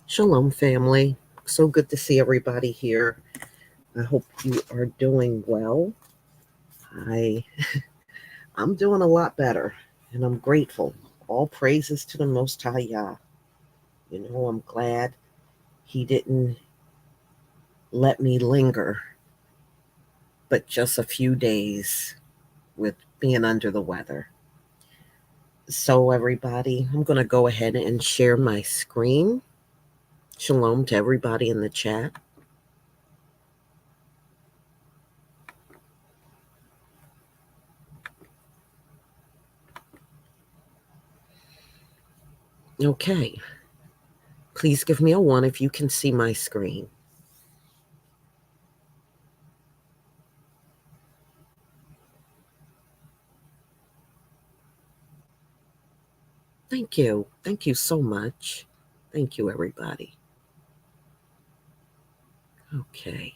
Shalom, family. So good to see everybody here. I hope you are doing well. I'm doing a lot better, and I'm grateful. All praises to the Most High Yah. I'm glad He didn't let me linger, but just a few days with being under the weather. So, everybody, I'm going to go ahead and share my screen. Shalom to everybody in the chat. Okay. Please give me a 1 if you can see my screen. Thank you. Thank you so much. Thank you, everybody. Okay.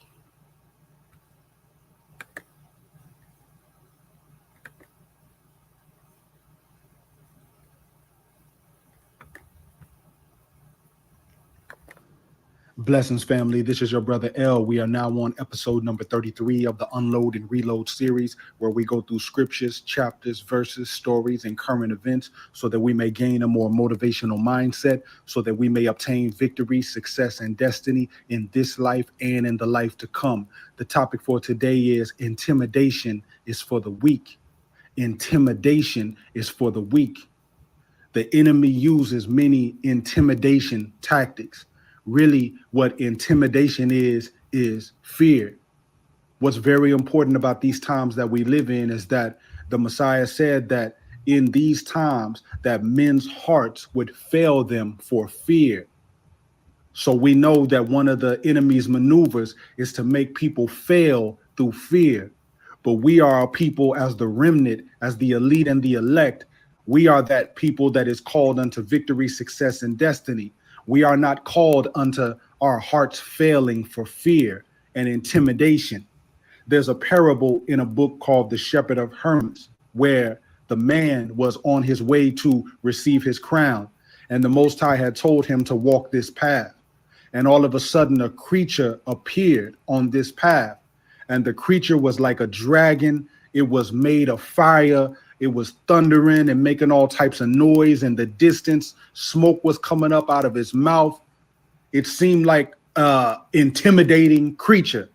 Blessings, family. This is your brother L. We are now on episode number 33 of the Unload and Reload series, where we go through scriptures, chapters, verses, stories, and current events so that we may gain a more motivational mindset, so that we may obtain victory, success, and destiny in this life and in the life to come. The topic for today is intimidation is for the weak. Intimidation is for the weak. The enemy uses many intimidation tactics. Really, what intimidation is fear. What's very important about these times that we live in is that the Messiah said that in these times that men's hearts would fail them for fear. So we know that one of the enemy's maneuvers is to make people fail through fear. But we are a people as the remnant, as the elite and the elect. We are that people that is called unto victory, success, and destiny. We are not called unto our hearts failing for fear and intimidation. There's a parable in a book called The Shepherd of Hermas, where the man was on his way to receive his crown, and the Most High had told him to walk this path. And all of a sudden, a creature appeared on this path, and the creature was like a dragon. It was made of fire. It was thundering and making all types of noise in the distance. Smoke was coming up out of his mouth. It seemed like an intimidating creature.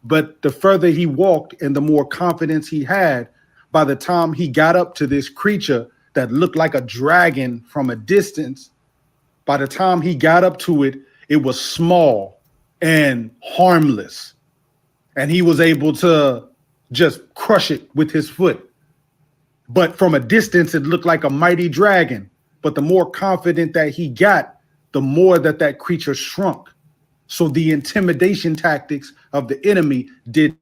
But the further he walked and the more confidence he had, by the time he got up to this creature that looked like a dragon from a distance, by the time he got up to it, it was small. and harmless. And he was able to just crush it with his foot. But from a distance, it looked like a mighty dragon. But the more confident that he got, the more that that creature shrunk. So the intimidation tactics of the enemy did.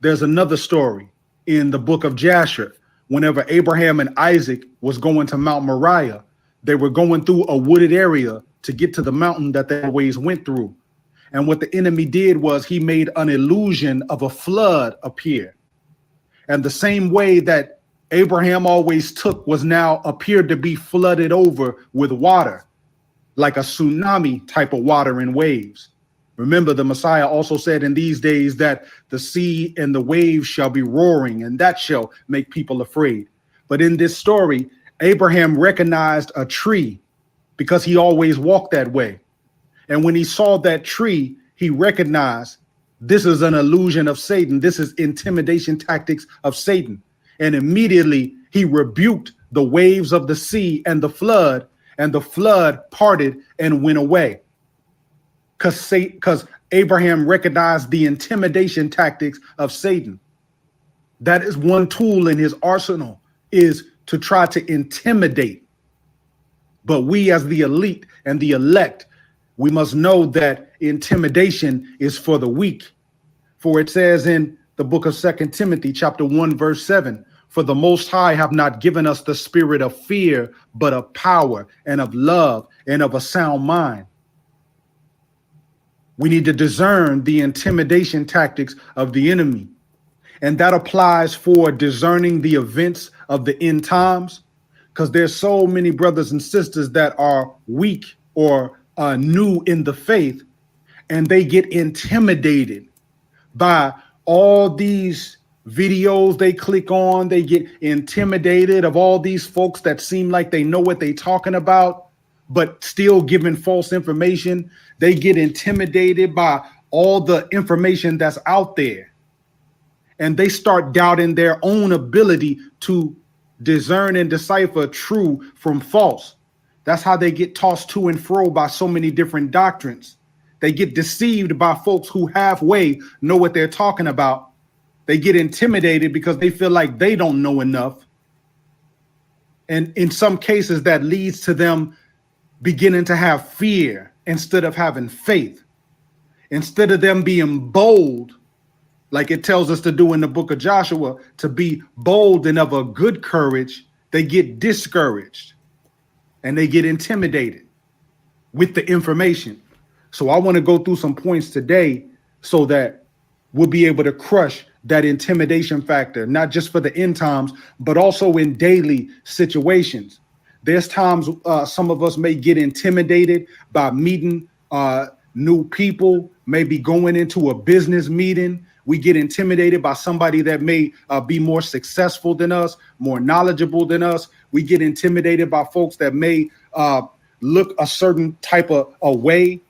There's another story in the book of Jasher. Whenever Abraham and Isaac was going to Mount Moriah, they were going through a wooded area to get to the mountain that they always went through. And what the enemy did was he made an illusion of a flood appear. And the same way that Abraham always took was now appeared to be flooded over with water, like a tsunami type of water and waves. Remember, the Messiah also said in these days that the sea and the waves shall be roaring, and that shall make people afraid. But in this story, Abraham recognized a tree because he always walked that way. And when he saw that tree, he recognized this is an illusion of Satan. This is intimidation tactics of Satan. And immediately he rebuked the waves of the sea and the flood parted and went away. Because Abraham recognized the intimidation tactics of Satan. That is one tool in his arsenal, is to try to intimidate. But we as the elite and the elect, we must know that intimidation is for the weak. For it says in the book of 2 Timothy chapter 1, verse 7, for the Most High have not given us the spirit of fear, but of power and of love and of a sound mind. We need to discern the intimidation tactics of the enemy. And that applies for discerning the events of the end times, because there's so many brothers and sisters that are weak or new in the faith, and they get intimidated by all these videos they click on. They get intimidated of all these folks that seem like they know what they're talking about, but still giving false information. They get intimidated by all the information that's out there. And they start doubting their own ability to discern and decipher true from false. That's how they get tossed to and fro by so many different doctrines. They get deceived by folks who halfway know what they're talking about. They get intimidated because they feel like they don't know enough. And in some cases, that leads to them beginning to have fear instead of having faith. Instead of them being bold, like it tells us to do in the book of Joshua, to be bold and of a good courage, they get discouraged and they get intimidated with the information. So I want to go through some points today so that we'll be able to crush that intimidation factor, not just for the end times, but also in daily situations. There's times some of us may get intimidated by meeting new people, maybe going into a business meeting. We get intimidated by somebody that may be more successful than us, more knowledgeable than us. We get intimidated by folks that may look a certain type of a way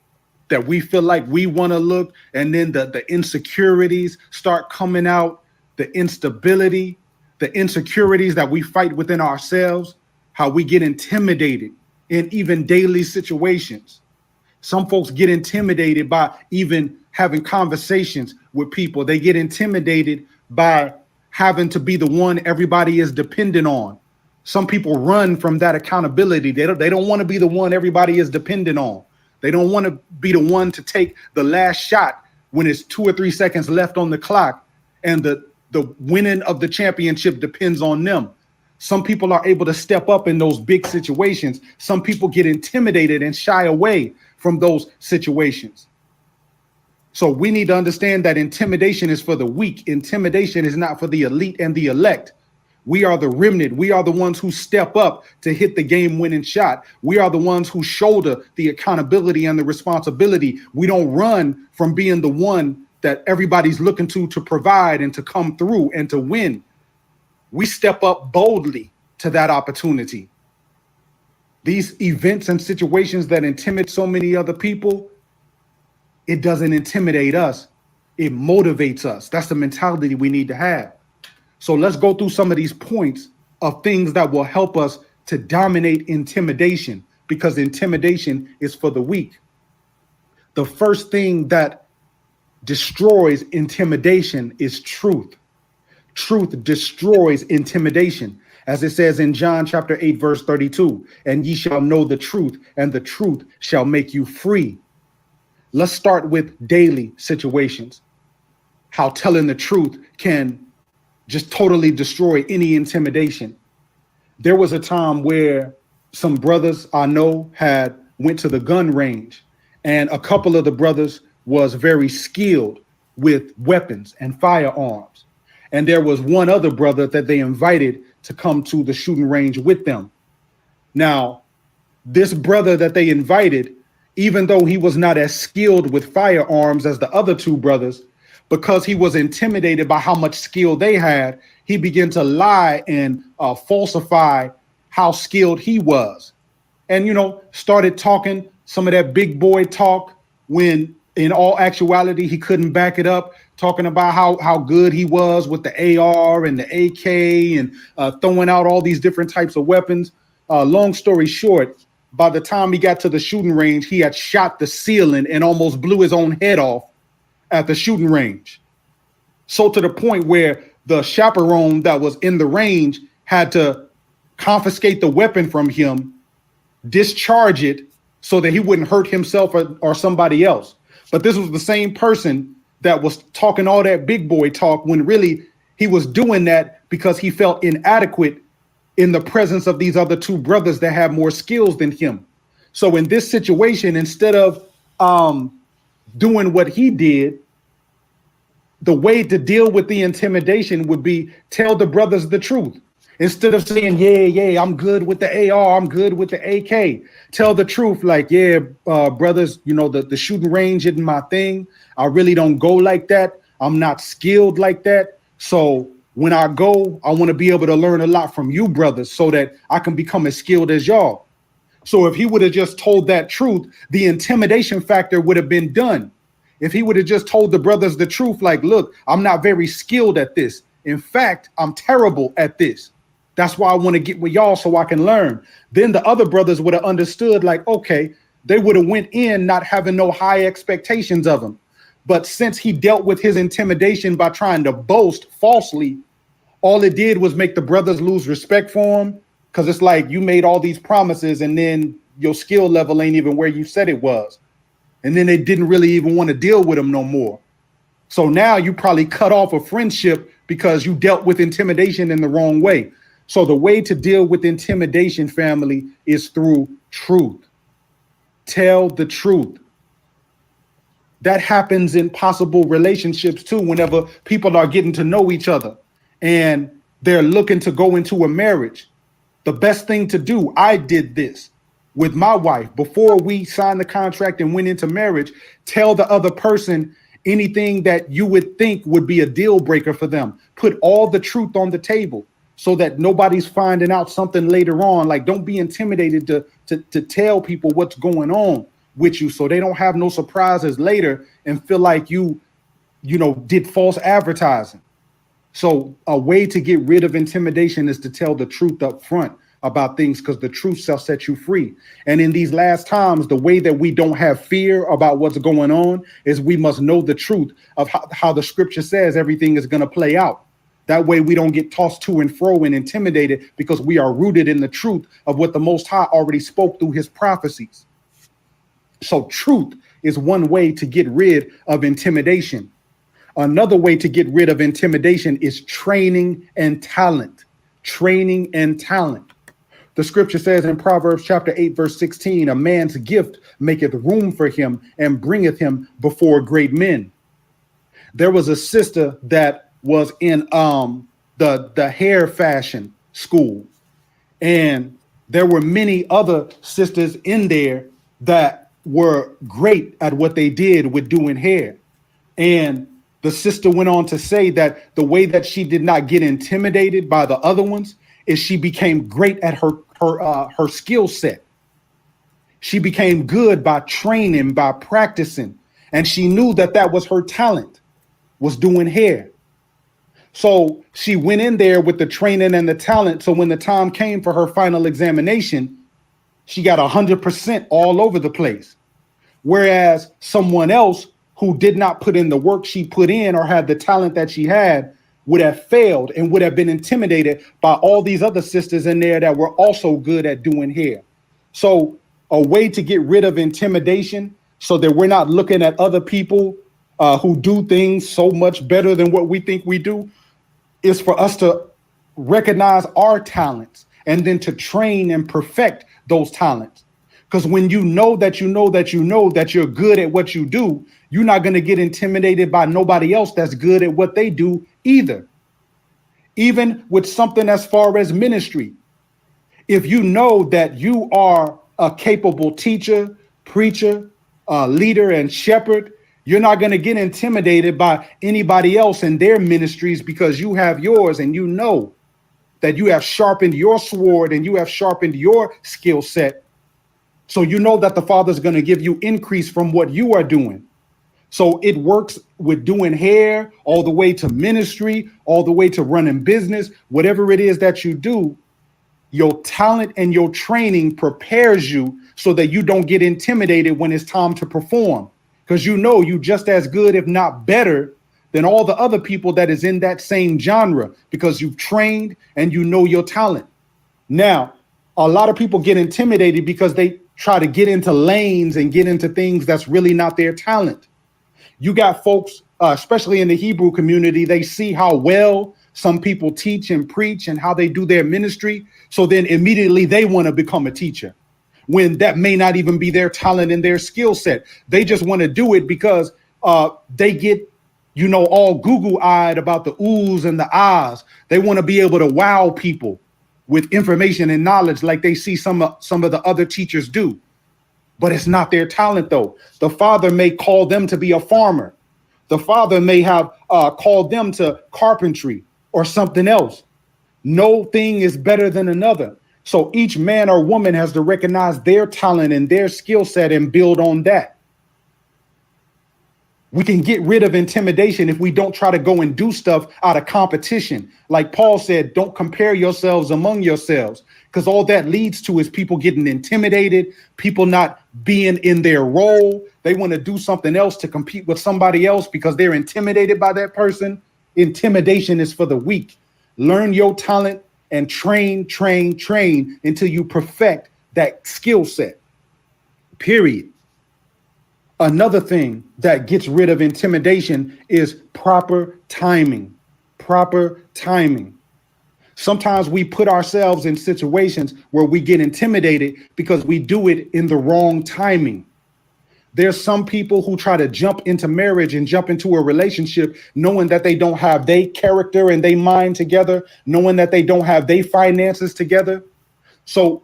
that we feel like we want to look. And then the insecurities start coming out, the instability, the insecurities that we fight within ourselves, how we get intimidated in even daily situations. Some folks get intimidated by even having conversations with people. They get intimidated by having to be the one everybody is dependent on. Some people run from that accountability. They don't want to be the one everybody is dependent on. They don't want to be the one to take the last shot when it's 2 or 3 seconds left on the clock and the winning of the championship depends on them. Some people are able to step up in those big situations. Some people get intimidated and shy away from those situations. So we need to understand that intimidation is for the weak. Intimidation is not for the elite and the elect. We are the remnant. We are the ones who step up to hit the game-winning shot. We are the ones who shoulder the accountability and the responsibility. We don't run from being the one that everybody's looking to provide and to come through and to win. We step up boldly to that opportunity. These events and situations that intimidate so many other people, it doesn't intimidate us. It motivates us. That's the mentality we need to have. So let's go through some of these points of things that will help us to dominate intimidation, because intimidation is for the weak. the first thing that destroys intimidation is truth. Truth destroys intimidation. As it says in John chapter 8, verse 32, and ye shall know the truth, and the truth shall make you free. Let's start with daily situations. How telling the truth can just totally destroy any intimidation. There was a time where some brothers I know had went to the gun range, and a couple of the brothers was very skilled with weapons and firearms. And there was one other brother that they invited to come to the shooting range with them. Now, this brother that they invited, even though he was not as skilled with firearms as the other two brothers, because he was intimidated by how much skill they had, he began to lie and falsify how skilled he was. And, started talking some of that big boy talk when in all actuality, he couldn't back it up, talking about how good he was with the AR and the AK and throwing out all these different types of weapons. Long story short, by the time he got to the shooting range, he had shot the ceiling and almost blew his own head off at the shooting range. So to the point where the chaperone that was in the range had to confiscate the weapon from him, discharge it so that he wouldn't hurt himself or somebody else. But this was the same person that was talking all that big boy talk when really he was doing that because he felt inadequate in the presence of these other two brothers that had more skills than him. So in this situation, instead of doing what he did, the way to deal with the intimidation would be tell the brothers the truth. Instead of saying, yeah, I'm good with the AR, I'm good with the AK. Tell the truth, like, brothers, the shooting range isn't my thing. I really don't go like that. I'm not skilled like that. So when I go, I want to be able to learn a lot from you brothers so that I can become as skilled as y'all. So if he would have just told that truth, the intimidation factor would have been done. If he would have just told the brothers the truth, like, look, I'm not very skilled at this. In fact, I'm terrible at this. That's why I want to get with y'all so I can learn. Then the other brothers would have understood, like, okay, they would have went in not having no high expectations of him. But since he dealt with his intimidation by trying to boast falsely, all it did was make the brothers lose respect for him. Because it's like you made all these promises and then your skill level ain't even where you said it was. And then they didn't really even want to deal with him no more. So now you probably cut off a friendship because you dealt with intimidation in the wrong way. So the way to deal with intimidation, family, is through truth. Tell the truth. That happens in possible relationships too, whenever people are getting to know each other and they're looking to go into a marriage. The best thing to do, I did this with my wife before we signed the contract and went into marriage. Tell the other person anything that you would think would be a deal breaker for them. Put all the truth on the table so that nobody's finding out something later on. Like, don't be intimidated to tell people what's going on with you so they don't have no surprises later and feel like you did false advertising. So a way to get rid of intimidation is to tell the truth up front about things, because the truth shall set you free. And in these last times, the way that we don't have fear about what's going on is we must know the truth of how the scripture says everything is going to play out. That way we don't get tossed to and fro and intimidated, because we are rooted in the truth of what the Most High already spoke through his prophecies. So truth is one way to get rid of intimidation. Another way to get rid of intimidation is training and talent. Training and talent. The scripture says in Proverbs chapter 8, verse 16, a man's gift maketh room for him and bringeth him before great men. There was a sister that was in the hair fashion school, and there were many other sisters in there that were great at what they did with doing hair. And the sister went on to say that the way that she did not get intimidated by the other ones is she became great at her skill set. She became good by training, by practicing, and she knew that was her talent, was doing hair. So she went in there with the training and the talent. So when the time came for her final examination, she got 100% all over the place. Whereas someone else who did not put in the work she put in or had the talent that she had would have failed and would have been intimidated by all these other sisters in there that were also good at doing hair. So a way to get rid of intimidation so that we're not looking at other people who do things so much better than what we think we do is for us to recognize our talents and then to train and perfect those talents. Because when you know that you know that you know that you're good at what you do, you're not going to get intimidated by nobody else that's good at what they do either. Even with something as far as ministry, if you know that you are a capable teacher, preacher, leader, and shepherd, you're not going to get intimidated by anybody else in their ministries because you have yours and you know that you have sharpened your sword and you have sharpened your skill set. So you know that the Father's going to give you increase from what you are doing. So it works with doing hair, all the way to ministry, all the way to running business, whatever it is that you do. Your talent and your training prepares you so that you don't get intimidated when it's time to perform, because you know you just as good, if not better, than all the other people that is in that same genre because you've trained and you know your talent. Now, a lot of people get intimidated because they try to get into lanes and get into things that's really not their talent. You got folks, especially in the Hebrew community, they see how well some people teach and preach and how they do their ministry. So then immediately they want to become a teacher when that may not even be their talent and their skill set. They just want to do it because they get, all Google-eyed about the oohs and the ahs. They want to be able to wow people with information and knowledge like they see some of the other teachers do. But it's not their talent, though. The Father may call them to be a farmer. The Father may have called them to carpentry or something else. No thing is better than another. So each man or woman has to recognize their talent and their skill set and build on that. We can get rid of intimidation if we don't try to go and do stuff out of competition. Like Paul said, don't compare yourselves among yourselves, because all that leads to is people getting intimidated, people not being in their role. They want to do something else to compete with somebody else because they're intimidated by that person. Intimidation is for the weak. Learn your talent and train until you perfect that skill set. Period. Another thing that gets rid of intimidation is proper timing. Proper timing. Sometimes we put ourselves in situations where we get intimidated because we do it in the wrong timing. There's some people who try to jump into marriage and jump into a relationship knowing that they don't have their character and their mind together, knowing that they don't have their finances together. So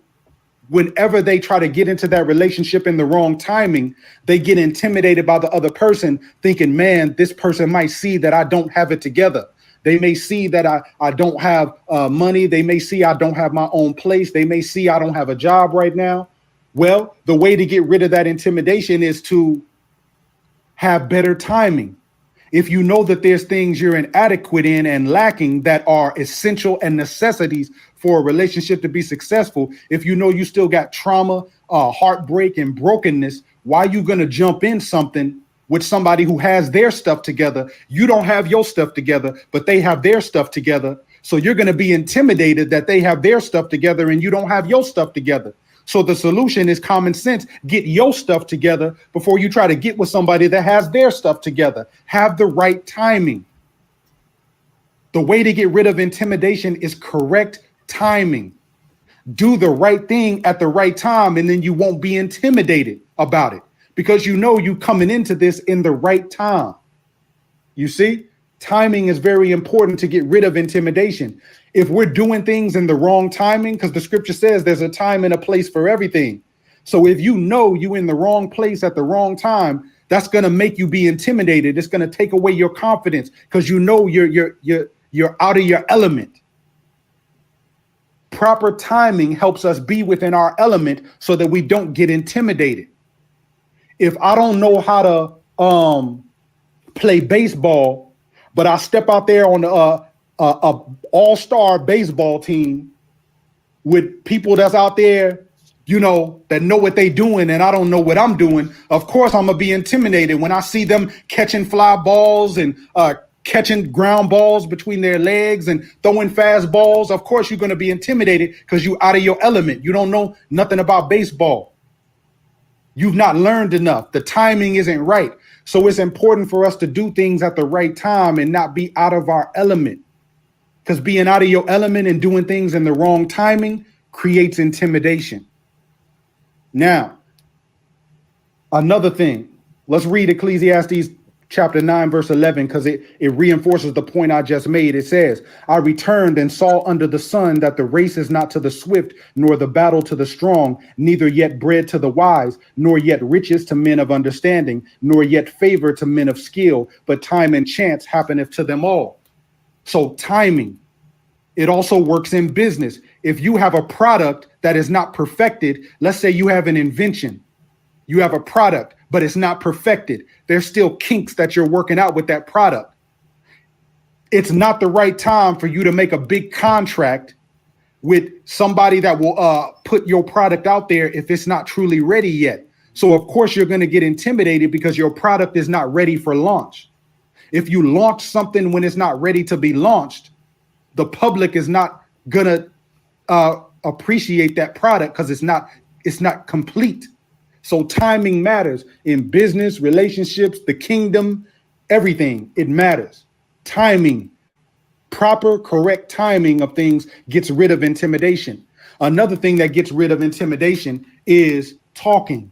whenever they try to get into that relationship in the wrong timing, they get intimidated by the other person, thinking, man, this person might see that I don't have it together. They may see that I don't have money. They may see I don't have my own place. They may see I don't have a job right now. Well, the way to get rid of that intimidation is to have better timing. If you know that there's things you're inadequate in and lacking that are essential and necessities for a relationship to be successful, if you know you still got trauma, heartbreak, and brokenness, why are you going to jump in something with somebody who has their stuff together? You don't have your stuff together, but they have their stuff together. So you're going to be intimidated that they have their stuff together and you don't have your stuff together. So the solution is common sense. Get your stuff together before you try to get with somebody that has their stuff together. Have the right timing. The way to get rid of intimidation is correct timing. Do the right thing at the right time, and then you won't be intimidated about it because you know you coming into this in the right time. You see, timing is very important to get rid of intimidation. If we're doing things in the wrong timing, because the scripture says there's a time and a place for everything. So if you know you're in the wrong place at the wrong time, that's going to make you be intimidated. It's going to take away your confidence because you know you're out of your element. Proper timing helps us be within our element so that we don't get intimidated. If I don't know how to play baseball, but I step out there on a all-star baseball team with people that's out there, that know what they doing and I don't know what I'm doing, of course I'm gonna be intimidated when I see them catching fly balls and catching ground balls between their legs and throwing fast balls. Of course you're gonna be intimidated because you out of your element. You don't know nothing about baseball. You've not learned enough. The timing isn't right. So it's important for us to do things at the right time and not be out of our element. Because being out of your element and doing things in the wrong timing creates intimidation. Now, another thing, let's read Ecclesiastes chapter 9, verse 11, because it reinforces the point I just made. It says, I returned and saw under the sun that the race is not to the swift, nor the battle to the strong, neither yet bread to the wise, nor yet riches to men of understanding, nor yet favor to men of skill, but time and chance happeneth to them all. So timing, it also works in business. If you have a product that is not perfected, let's say you have an invention, you have a product, but it's not perfected. There's still kinks that you're working out with that product. It's not the right time for you to make a big contract with somebody that will put your product out there if it's not truly ready yet. So of course you're going to get intimidated because your product is not ready for launch. If you launch something when it's not ready to be launched, the public is not gonna appreciate that product because it's not complete. So timing matters in business, relationships, the kingdom, everything. It matters. Timing, proper, correct timing of things gets rid of intimidation. Another thing that gets rid of intimidation is talking.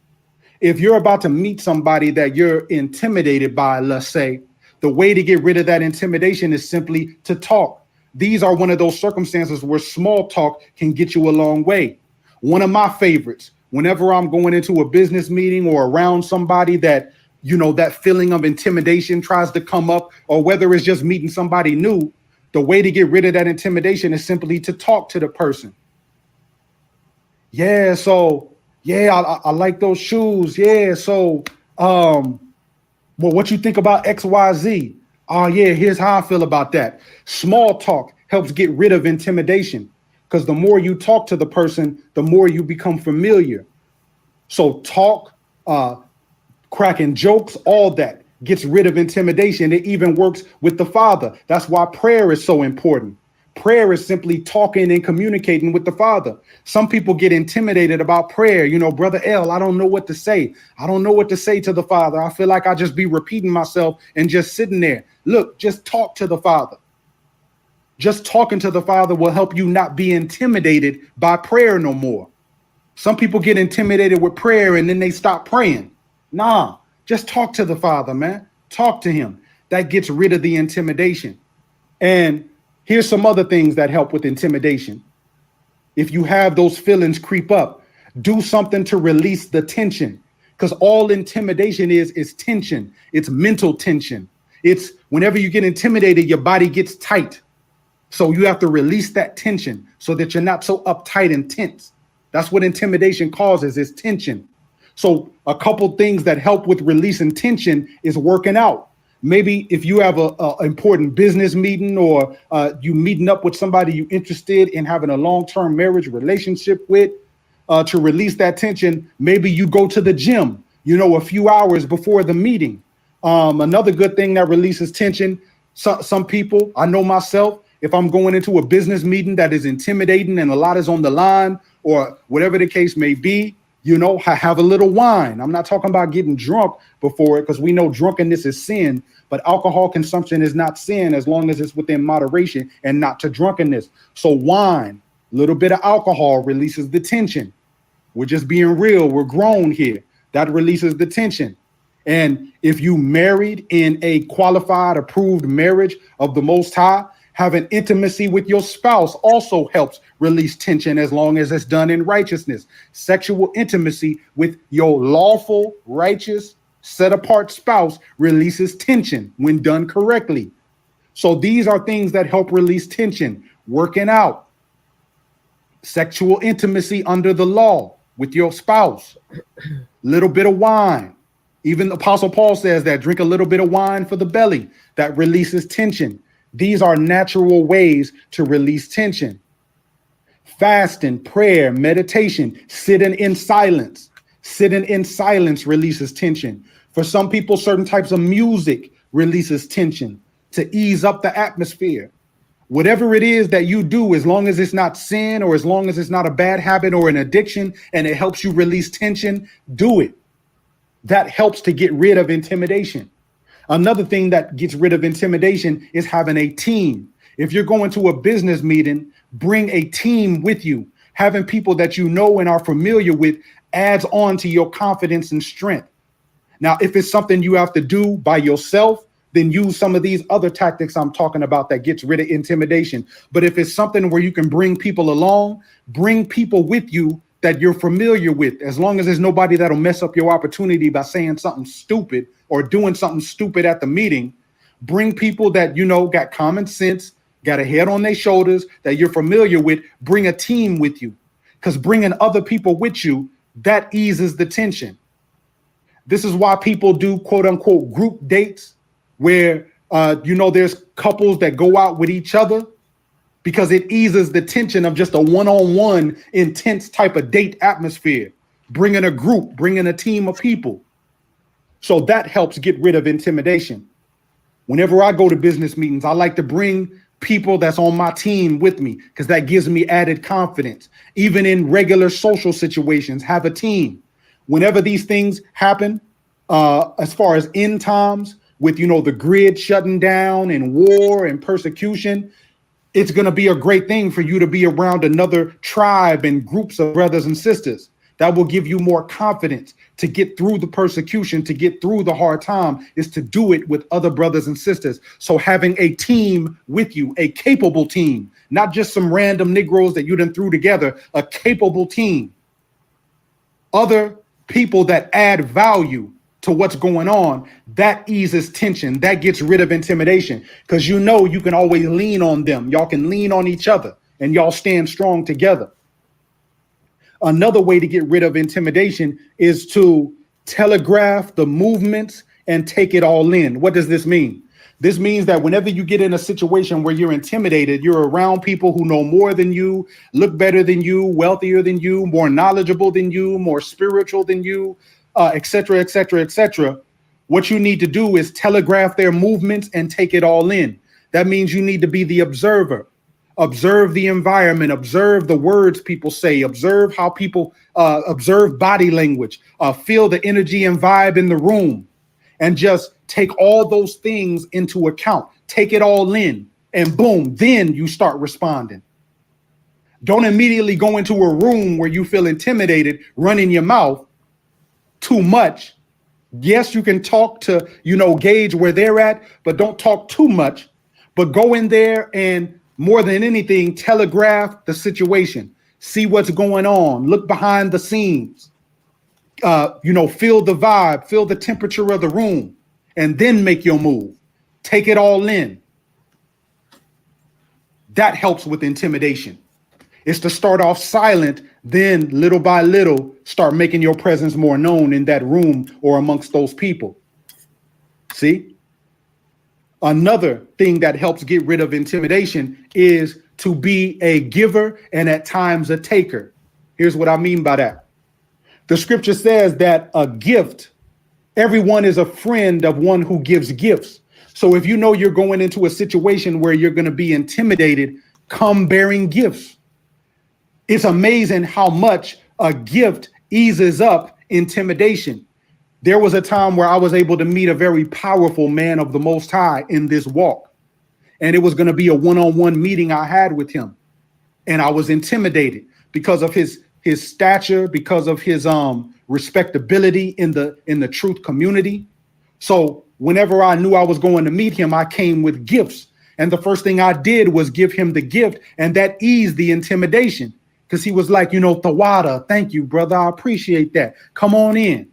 If you're about to meet somebody that you're intimidated by, let's say, the way to get rid of that intimidation is simply to talk. These are one of those circumstances where small talk can get you a long way. One of my favorites, whenever I'm going into a business meeting or around somebody that, that feeling of intimidation tries to come up, or whether it's just meeting somebody new, the way to get rid of that intimidation is simply to talk to the person. Yeah, so, I like those shoes. Yeah, so, well, what you think about XYZ? Oh, yeah, here's how I feel about that. Small talk helps get rid of intimidation because the more you talk to the person, the more you become familiar. So talk, cracking jokes, all that gets rid of intimidation. It even works with the Father. That's why prayer is so important. Prayer is simply talking and communicating with the Father. Some people get intimidated about prayer. Brother L, I don't know what to say. I don't know what to say to the Father. I feel like I just be repeating myself and just sitting there. Look, just talk to the Father. Just talking to the Father will help you not be intimidated by prayer no more. Some people get intimidated with prayer and then they stop praying. Nah, just talk to the Father, man. Talk to him. That gets rid of the intimidation. And here's some other things that help with intimidation. If you have those feelings creep up, do something to release the tension, because all intimidation is tension. It's mental tension. It's whenever you get intimidated, your body gets tight. So you have to release that tension so that you're not so uptight and tense. That's what intimidation causes, is tension. So a couple things that help with releasing tension is working out. Maybe if you have a important business meeting or you meeting up with somebody you interested in having a long-term marriage relationship with, to release that tension, maybe you go to the gym, a few hours before the meeting. Another good thing that releases tension, some people, I know myself, if I'm going into a business meeting that is intimidating and a lot is on the line or whatever the case may be, have a little wine. I'm not talking about getting drunk before it, because we know drunkenness is sin, but alcohol consumption is not sin as long as it's within moderation and not to drunkenness. So wine, a little bit of alcohol releases the tension. We're just being real. We're grown here. That releases the tension. And if you married in a qualified, approved marriage of the Most High, having intimacy with your spouse also helps release tension as long as it's done in righteousness. Sexual intimacy with your lawful, righteous, set-apart spouse releases tension when done correctly. So these are things that help release tension. Working out, sexual intimacy under the law with your spouse, little bit of wine. Even Apostle Paul says that drink a little bit of wine for the belly. That releases tension. These are natural ways to release tension. Fasting, prayer, meditation, sitting in silence. Sitting in silence releases tension. For some people, certain types of music releases tension to ease up the atmosphere. Whatever it is that you do, as long as it's not sin or as long as it's not a bad habit or an addiction and it helps you release tension, do it. That helps to get rid of intimidation. Another thing that gets rid of intimidation is having a team. If you're going to a business meeting, bring a team with you. Having people that you know and are familiar with adds on to your confidence and strength. Now, if it's something you have to do by yourself, then use some of these other tactics I'm talking about that gets rid of intimidation. But if it's something where you can bring people along, bring people with you that you're familiar with, as long as there's nobody that'll mess up your opportunity by saying something stupid or doing something stupid at the meeting. Bring people that, you know, got common sense, got a head on their shoulders that you're familiar with. Bring a team with you, because bringing other people with you, that eases the tension. This is why people do quote unquote group dates where, there's couples that go out with each other, because it eases the tension of just a one-on-one intense type of date atmosphere. Bringing a group, bringing a team of people. So that helps get rid of intimidation. Whenever I go to business meetings, I like to bring people that's on my team with me, because that gives me added confidence. Even in regular social situations, have a team. Whenever these things happen, as far as end times, with, the grid shutting down and war and persecution, it's going to be a great thing for you to be around another tribe and groups of brothers and sisters. That will give you more confidence to get through the persecution, to get through the hard time, is to do it with other brothers and sisters. So having a team with you, a capable team, not just some random Negroes that you done threw together, a capable team. Other people that add value to what's going on, that eases tension. That gets rid of intimidation, because you can always lean on them. Y'all can lean on each other and y'all stand strong together. Another way to get rid of intimidation is to telegraph the movements and take it all in. What does this mean? This means that whenever you get in a situation where you're intimidated, you're around people who know more than you, look better than you, wealthier than you, more knowledgeable than you, more spiritual than you, et cetera, et cetera, et cetera. What you need to do is telegraph their movements and take it all in. That means you need to be the observer. Observe the environment, observe the words people say, observe how people observe body language, feel the energy and vibe in the room, and just take all those things into account. Take it all in, and boom, then you start responding. Don't immediately go into a room where you feel intimidated, running your mouth too much. Yes, you can talk to, gauge where they're at, but don't talk too much. But go in there and, more than anything, telegraph the situation. See what's going on. Look behind the scenes. Feel the vibe, feel the temperature of the room, and then make your move. Take it all in. That helps with intimidation. It's to start off silent, then little by little, start making your presence more known in that room or amongst those people. See? Another thing that helps get rid of intimidation is to be a giver and at times a taker. Here's what I mean by that. The scripture says that a gift, everyone is a friend of one who gives gifts. So if you know you're going into a situation where you're going to be intimidated, come bearing gifts. It's amazing how much a gift eases up intimidation. There was a time where I was able to meet a very powerful man of the Most High in this walk. And it was going to be a one-on-one meeting I had with him. And I was intimidated because of his stature, because of his respectability in the truth community. So whenever I knew I was going to meet him, I came with gifts. And the first thing I did was give him the gift, and that eased the intimidation. Because he was like, Tawada, thank you, brother. I appreciate that. Come on in.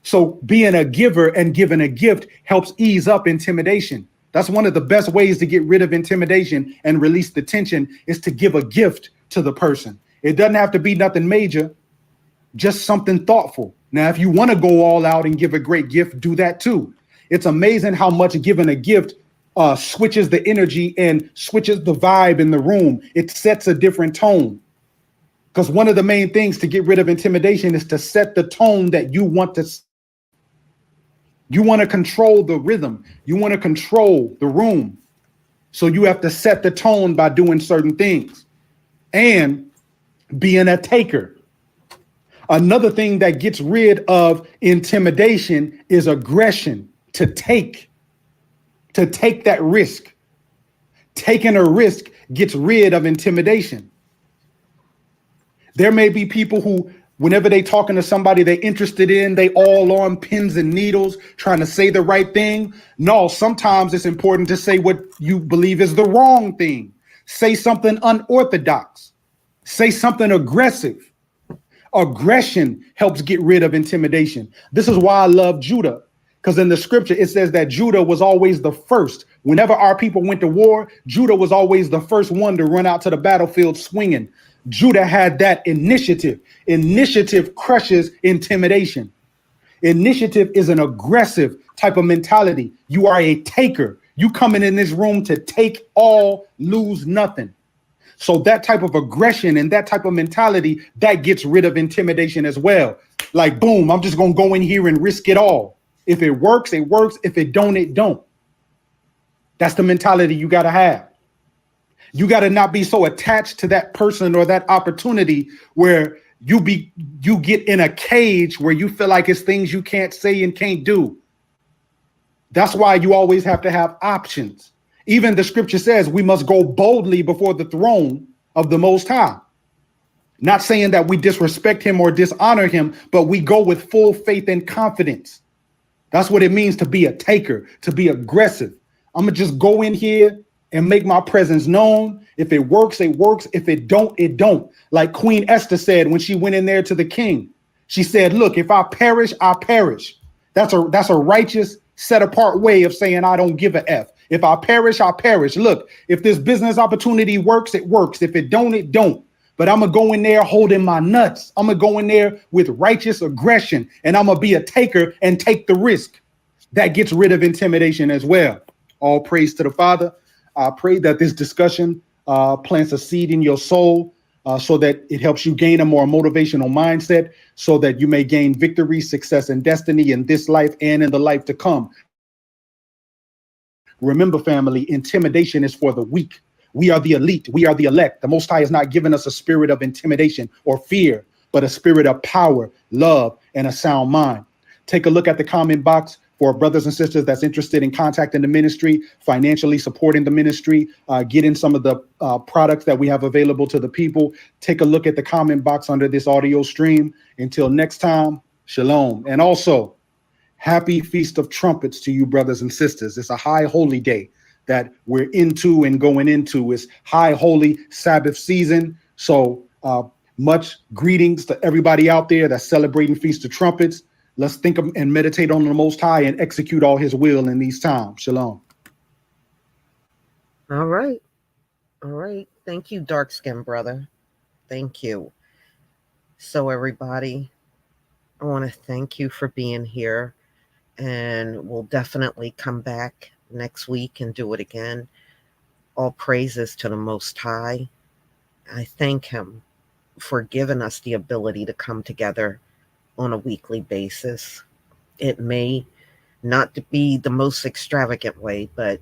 So being a giver and giving a gift helps ease up intimidation. That's one of the best ways to get rid of intimidation and release the tension, is to give a gift to the person. It doesn't have to be nothing major, just something thoughtful. Now, if you want to go all out and give a great gift, do that too. It's amazing how much giving a gift switches the energy and switches the vibe in the room. It sets a different tone. Because one of the main things to get rid of intimidation is to set the tone that you want to. You want to control the rhythm. You want to control the room. So you have to set the tone by doing certain things and being a taker. Another thing that gets rid of intimidation is aggression, to take that risk. Taking a risk gets rid of intimidation. There may be people who, whenever they talking to somebody they're interested in, they all on pins and needles trying to say the right thing. No, sometimes it's important to say what you believe is the wrong thing. Say something unorthodox. Say something aggressive. Aggression helps get rid of intimidation. This is why I love Judah, because in the scripture it says that Judah was always the first. Whenever our people went to war, Judah was always the first one to run out to the battlefield swinging. Judah had that initiative. Initiative crushes intimidation. Initiative is an aggressive type of mentality. You are a taker. You coming in this room to take all, lose nothing. So that type of aggression and that type of mentality, that gets rid of intimidation as well. Like, boom, I'm just going to go in here and risk it all. If it works, it works. If it don't, it don't. That's the mentality you got to have. You got to not be so attached to that person or that opportunity where you get in a cage where you feel like it's things you can't say and can't do. That's why you always have to have options. Even the scripture says we must go boldly before the throne of the Most High. Not saying that we disrespect him or dishonor him, but we go with full faith and confidence. That's what it means to be a taker, to be aggressive. I'm going to just go in here and make my presence known. If it works, it works. If it don't, it don't. Like Queen Esther said when she went in there to the king, she said, look, if I perish, I perish. That's a righteous, set apart way of saying I don't give a F. If I perish, I perish. Look, if this business opportunity works, it works. If it don't, it don't. But I'm going to go in there holding my nuts. I'm going to go in there with righteous aggression, and I'm going to be a taker and take the risk. That gets rid of intimidation as well. All praise to the Father. I pray that this discussion plants a seed in your soul so that it helps you gain a more motivational mindset so that you may gain victory, success, and destiny in this life and in the life to come. Remember, family, intimidation is for the weak. We are the elite. We are the elect. The Most High has not given us a spirit of intimidation or fear, but a spirit of power, love, and a sound mind. Take a look at the comment box for brothers and sisters that's interested in contacting the ministry, financially supporting the ministry, getting some of the products that we have available to the people. Take a look at the comment box under this audio stream. Until next time, shalom. And also, happy Feast of Trumpets to you, brothers and sisters. It's a high holy day that we're into and going into. It's high holy Sabbath season. So much greetings to everybody out there that's celebrating Feast of Trumpets. Let's think of and meditate on the Most High and execute all his will in these times. Shalom. All right. All right. Thank you, dark skin brother. Thank you. So everybody, I want to thank you for being here, and we'll definitely come back next week and do it again. All praises to the Most High. I thank him for giving us the ability to come together on a weekly basis. It may not be the most extravagant way, but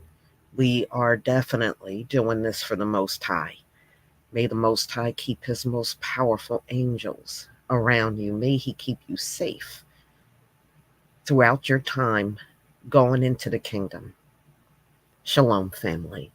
we are definitely doing this for the Most High. May the Most High keep his most powerful angels around you. May he keep you safe throughout your time going into the kingdom. Shalom, family.